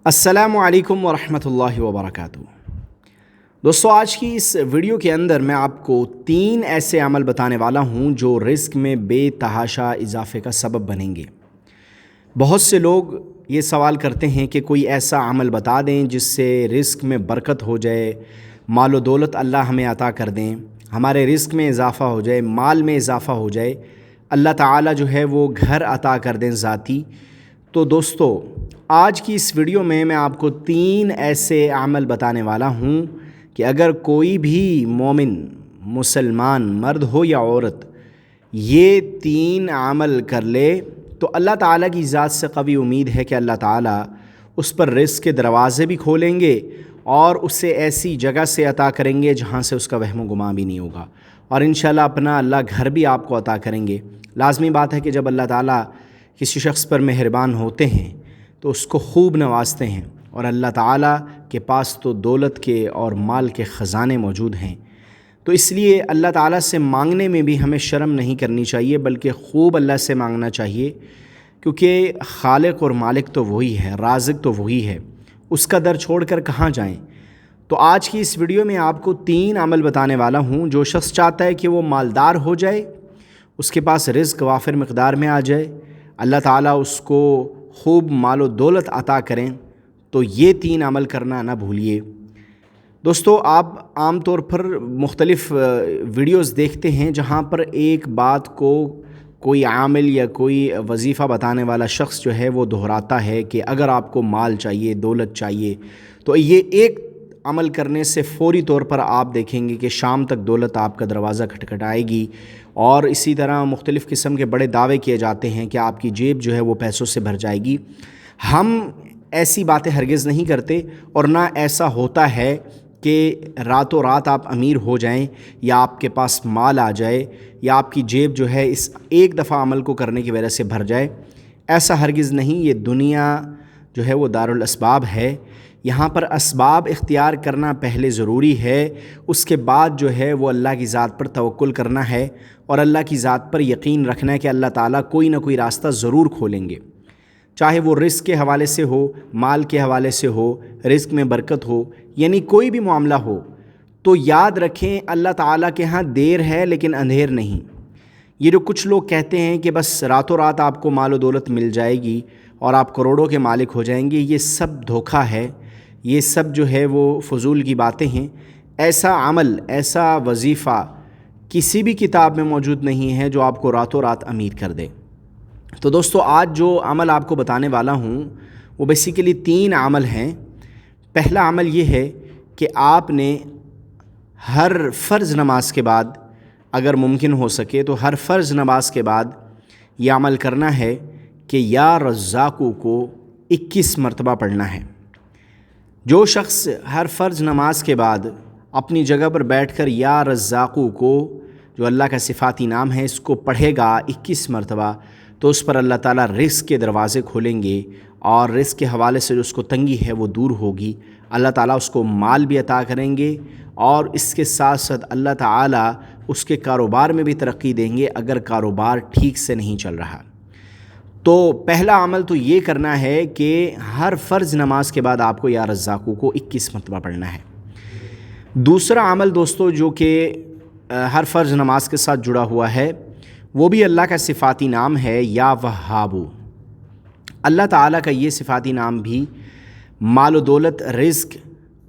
السلام علیکم ورحمۃ اللہ وبرکاتہ۔ دوستو، آج کی اس ویڈیو کے اندر میں آپ کو 3 ایسے عمل بتانے والا ہوں جو رزق میں بے تحاشا اضافے کا سبب بنیں گے۔ بہت سے لوگ یہ سوال کرتے ہیں کہ کوئی ایسا عمل بتا دیں جس سے رزق میں برکت ہو جائے، مال و دولت اللہ ہمیں عطا کر دیں، ہمارے رزق میں اضافہ ہو جائے، مال میں اضافہ ہو جائے، اللہ تعالیٰ جو ہے وہ گھر عطا کر دیں ذاتی۔ تو دوستو، آج کی اس ویڈیو میں آپ کو 3 ایسے عمل بتانے والا ہوں کہ اگر کوئی بھی مومن مسلمان مرد ہو یا عورت یہ 3 عمل کر لے تو اللہ تعالیٰ کی ذات سے قوی امید ہے کہ اللہ تعالیٰ اس پر رزق کے دروازے بھی کھولیں گے اور اسے ایسی جگہ سے عطا کریں گے جہاں سے اس کا وہم و گمان بھی نہیں ہوگا، اور انشاءاللہ اپنا اللہ گھر بھی آپ کو عطا کریں گے۔ لازمی بات ہے کہ جب اللہ تعالیٰ کسی شخص پر مہربان ہوتے ہیں تو اس کو خوب نوازتے ہیں، اور اللہ تعالیٰ کے پاس تو دولت کے اور مال کے خزانے موجود ہیں، تو اس لیے اللہ تعالیٰ سے مانگنے میں بھی ہمیں شرم نہیں کرنی چاہیے، بلکہ خوب اللہ سے مانگنا چاہیے، کیونکہ خالق اور مالک تو وہی ہے، رازق تو وہی ہے، اس کا در چھوڑ کر کہاں جائیں۔ تو آج کی اس ویڈیو میں آپ کو 3 عمل بتانے والا ہوں۔ جو شخص چاہتا ہے کہ وہ مالدار ہو جائے، اس کے پاس رزق وافر مقدار میں آ جائے، اللہ تعالیٰ اس کو خوب مال و دولت عطا کریں، تو یہ 3 عمل کرنا نہ بھولیے۔ دوستو، آپ عام طور پر مختلف ویڈیوز دیکھتے ہیں جہاں پر ایک بات کو کوئی عامل یا کوئی وظیفہ بتانے والا شخص جو ہے وہ دہراتا ہے کہ اگر آپ کو مال چاہیے، دولت چاہیے، تو یہ ایک عمل کرنے سے فوری طور پر آپ دیکھیں گے کہ شام تک دولت آپ کا دروازہ کھٹکھٹائے گی، اور اسی طرح مختلف قسم کے بڑے دعوے کیے جاتے ہیں کہ آپ کی جیب جو ہے وہ پیسوں سے بھر جائے گی۔ ہم ایسی باتیں ہرگز نہیں کرتے، اور نہ ایسا ہوتا ہے کہ راتوں رات آپ امیر ہو جائیں یا آپ کے پاس مال آ جائے یا آپ کی جیب جو ہے اس ایک دفعہ عمل کو کرنے کی وجہ سے بھر جائے۔ ایسا ہرگز نہیں۔ یہ دنیا جو ہے وہ دارالاسباب ہے، یہاں پر اسباب اختیار کرنا پہلے ضروری ہے، اس کے بعد جو ہے وہ اللہ کی ذات پر توکل کرنا ہے اور اللہ کی ذات پر یقین رکھنا ہے کہ اللہ تعالیٰ کوئی نہ کوئی راستہ ضرور کھولیں گے، چاہے وہ رزق کے حوالے سے ہو، مال کے حوالے سے ہو، رزق میں برکت ہو، یعنی کوئی بھی معاملہ ہو۔ تو یاد رکھیں، اللہ تعالیٰ کے ہاں دیر ہے لیکن اندھیر نہیں۔ یہ جو کچھ لوگ کہتے ہیں کہ بس راتوں رات آپ کو مال و دولت مل جائے گی اور آپ کروڑوں کے مالک ہو جائیں گے، یہ سب دھوکہ ہے، یہ سب جو ہے وہ فضول کی باتیں ہیں۔ ایسا عمل، ایسا وظیفہ کسی بھی کتاب میں موجود نہیں ہے جو آپ کو راتوں رات امیر کر دے۔ تو دوستو، آج جو عمل آپ کو بتانے والا ہوں وہ بیسیکلی 3 عمل ہیں۔ پہلا عمل یہ ہے کہ آپ نے ہر فرض نماز کے بعد، اگر ممکن ہو سکے تو ہر فرض نماز کے بعد یہ عمل کرنا ہے کہ یا رزاقو کو 21 مرتبہ پڑھنا ہے۔ جو شخص ہر فرض نماز کے بعد اپنی جگہ پر بیٹھ کر یا رزاقو کو، جو اللہ کا صفاتی نام ہے، اس کو پڑھے گا 21 مرتبہ، تو اس پر اللہ تعالیٰ رزق کے دروازے کھولیں گے، اور رزق کے حوالے سے جو اس کو تنگی ہے وہ دور ہوگی۔ اللہ تعالیٰ اس کو مال بھی عطا کریں گے، اور اس کے ساتھ ساتھ اللہ تعالیٰ اس کے کاروبار میں بھی ترقی دیں گے اگر کاروبار ٹھیک سے نہیں چل رہا۔ تو پہلا عمل تو یہ کرنا ہے کہ ہر فرض نماز کے بعد آپ کو یا رزاقو کو 21 مرتبہ پڑھنا ہے۔ دوسرا عمل دوستو جو کہ ہر فرض نماز کے ساتھ جڑا ہوا ہے، وہ بھی اللہ کا صفاتی نام ہے، یا وہابو۔ اللہ تعالیٰ کا یہ صفاتی نام بھی مال و دولت، رزق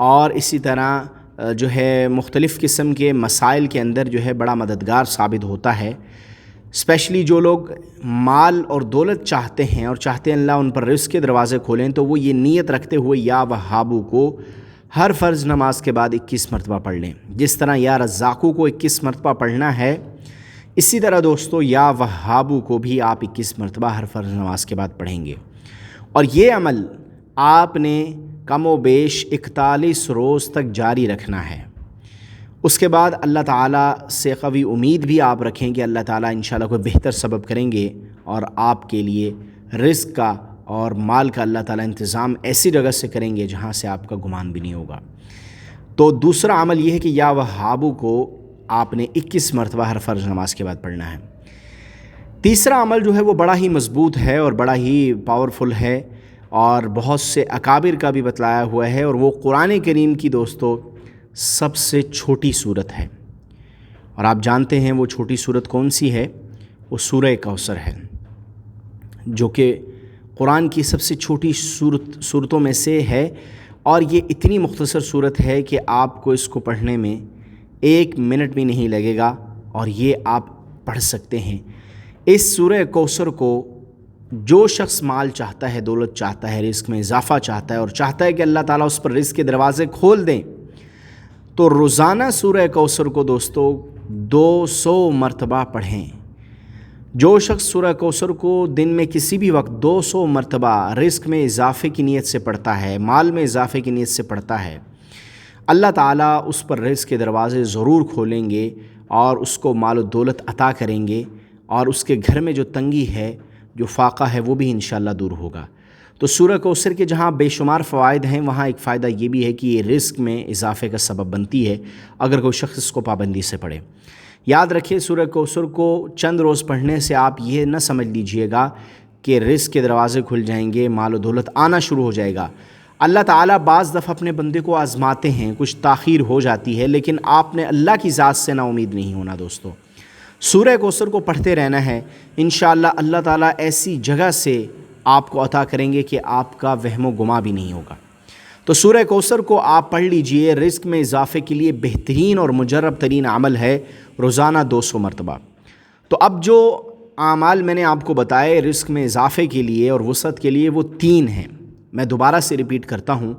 اور اسی طرح جو ہے مختلف قسم کے مسائل کے اندر جو ہے بڑا مددگار ثابت ہوتا ہے۔ اسپیشلی جو لوگ مال اور دولت چاہتے ہیں اور چاہتے ہیں اللہ ان پر رزق کے دروازے کھولیں، تو وہ یہ نیت رکھتے ہوئے یا وہابو کو ہر فرض نماز کے بعد 21 مرتبہ پڑھ لیں۔ جس طرح یا رزاقو کو 21 مرتبہ پڑھنا ہے، اسی طرح دوستو یا وہابو کو بھی آپ 21 مرتبہ ہر فرض نماز کے بعد پڑھیں گے، اور یہ عمل آپ نے کم و بیش 41 روز تک جاری رکھنا ہے۔ اس کے بعد اللہ تعالیٰ سے قوی امید بھی آپ رکھیں کہ اللہ تعالیٰ انشاءاللہ کوئی بہتر سبب کریں گے، اور آپ کے لیے رزق کا اور مال کا اللہ تعالیٰ انتظام ایسی جگہ سے کریں گے جہاں سے آپ کا گمان بھی نہیں ہوگا۔ تو دوسرا عمل یہ ہے کہ یا وہابو کو آپ نے 21 مرتبہ ہر فرض نماز کے بعد پڑھنا ہے۔ تیسرا عمل جو ہے وہ بڑا ہی مضبوط ہے اور بڑا ہی پاورفل ہے، اور بہت سے اکابر کا بھی بتلایا ہوا ہے، اور وہ قرآن کریم کی دوستو سب سے چھوٹی صورت ہے۔ اور آپ جانتے ہیں وہ چھوٹی صورت کون سی ہے؟ وہ سورہ کوثر ہے، جو کہ قرآن کی سب سے چھوٹی صورتوں میں سے ہے، اور یہ اتنی مختصر صورت ہے کہ آپ کو اس کو پڑھنے میں 1 منٹ بھی نہیں لگے گا، اور یہ آپ پڑھ سکتے ہیں۔ اس سورہ کوثر کو جو شخص مال چاہتا ہے، دولت چاہتا ہے، رزق میں اضافہ چاہتا ہے، اور چاہتا ہے کہ اللہ تعالیٰ اس پر رزق کے دروازے کھول دیں، تو روزانہ سورہ کوثر کو دوستو 200 مرتبہ پڑھیں۔ جو شخص سورہ کوثر کو دن میں کسی بھی وقت 200 مرتبہ رزق میں اضافے کی نیت سے پڑھتا ہے، مال میں اضافے کی نیت سے پڑھتا ہے، اللہ تعالیٰ اس پر رزق کے دروازے ضرور کھولیں گے، اور اس کو مال و دولت عطا کریں گے، اور اس کے گھر میں جو تنگی ہے، جو فاقہ ہے، وہ بھی انشاءاللہ دور ہوگا۔ تو سورہ کوثر کے جہاں بے شمار فوائد ہیں، وہاں ایک فائدہ یہ بھی ہے کہ یہ رزق میں اضافے کا سبب بنتی ہے اگر کوئی شخص اس کو پابندی سے پڑھے۔ یاد رکھیں، سورہ کوثر کو چند روز پڑھنے سے آپ یہ نہ سمجھ لیجئے گا کہ رزق کے دروازے کھل جائیں گے، مال و دولت آنا شروع ہو جائے گا۔ اللہ تعالیٰ بعض دفعہ اپنے بندے کو آزماتے ہیں، کچھ تاخیر ہو جاتی ہے، لیکن آپ نے اللہ کی ذات سے نا امید نہیں ہونا دوستو۔ سورہ کوثر کو پڑھتے رہنا ہے، انشاءاللہ اللہ تعالیٰ ایسی جگہ سے آپ کو عطا کریں گے کہ آپ کا وہم و گما بھی نہیں ہوگا۔ تو سورہ کوثر کو آپ پڑھ لیجئے، رزق میں اضافے کے لیے بہترین اور مجرب ترین عمل ہے، روزانہ 200 مرتبہ۔ تو اب جو اعمال میں نے آپ کو بتائے رزق میں اضافے کے لیے اور وسعت کے لیے، وہ 3 ہیں۔ میں دوبارہ سے ریپیٹ کرتا ہوں۔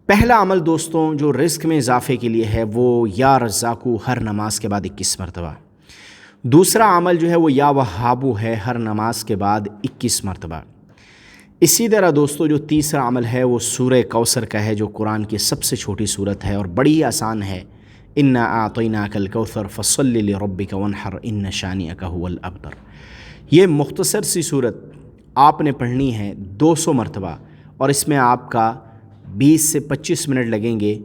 پہلا عمل دوستوں جو رزق میں اضافے کے لیے ہے، وہ یا رزاقو ہر نماز کے بعد 21 مرتبہ۔ دوسرا عمل جو ہے وہ یا وہابو ہے، ہر نماز کے بعد 21 مرتبہ۔ اسی طرح دوستو جو تیسرا عمل ہے وہ سورہ کوثر کا ہے، جو قرآن کی سب سے چھوٹی صورت ہے اور بڑی آسان ہے۔ انا اعطیناک الکوثر فصل لربک وانحر ان شانئک هو الابتر۔ یہ مختصر سی صورت آپ نے پڑھنی ہے 200 مرتبہ، اور اس میں آپ کا 20 سے 25 منٹ لگیں گے،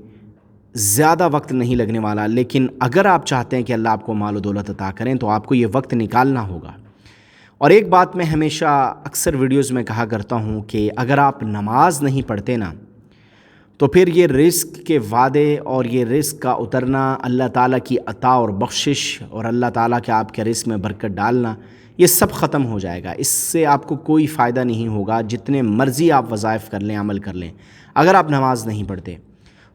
زیادہ وقت نہیں لگنے والا۔ لیکن اگر آپ چاہتے ہیں کہ اللہ آپ کو مال و دولت عطا کریں تو آپ کو یہ وقت نکالنا ہوگا۔ اور ایک بات میں ہمیشہ اکثر ویڈیوز میں کہا کرتا ہوں کہ اگر آپ نماز نہیں پڑھتے نا، تو پھر یہ رزق کے وعدے اور یہ رزق کا اترنا، اللہ تعالیٰ کی عطا اور بخشش، اور اللہ تعالیٰ کے آپ کے رزق میں برکت ڈالنا، یہ سب ختم ہو جائے گا۔ اس سے آپ کو کوئی فائدہ نہیں ہوگا، جتنے مرضی آپ وظائف کر لیں، عمل کر لیں، اگر آپ نماز نہیں پڑھتے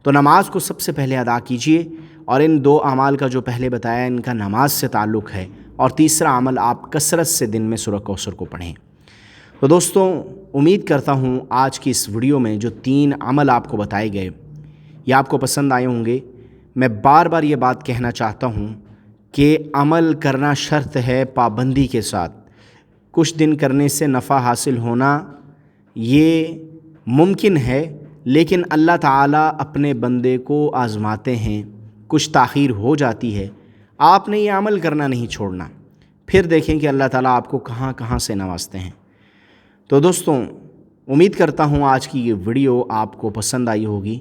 تو نماز کو سب سے پہلے ادا کیجئے۔ اور ان 2 اعمال کا جو پہلے بتایا، ان کا نماز سے تعلق ہے، اور تیسرا عمل آپ کثرت سے دن میں سورہ کوثر کو پڑھیں۔ تو دوستوں، امید کرتا ہوں آج کی اس ویڈیو میں جو 3 عمل آپ کو بتائے گئے، یہ آپ کو پسند آئے ہوں گے۔ میں بار بار یہ بات کہنا چاہتا ہوں کہ عمل کرنا شرط ہے پابندی کے ساتھ۔ کچھ دن کرنے سے نفع حاصل ہونا یہ ممکن ہے، لیکن اللہ تعالیٰ اپنے بندے کو آزماتے ہیں، کچھ تاخیر ہو جاتی ہے، آپ نے یہ عمل کرنا نہیں چھوڑنا، پھر دیکھیں کہ اللہ تعالیٰ آپ کو کہاں کہاں سے نوازتے ہیں۔ تو دوستوں، امید کرتا ہوں آج کی یہ ویڈیو آپ کو پسند آئی ہوگی۔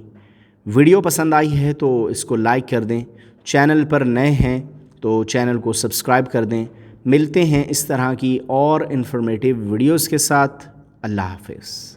ویڈیو پسند آئی ہے تو اس کو لائک کر دیں، چینل پر نئے ہیں تو چینل کو سبسکرائب کر دیں۔ ملتے ہیں اس طرح کی اور انفارمیٹیو ویڈیوز کے ساتھ۔ اللہ حافظ۔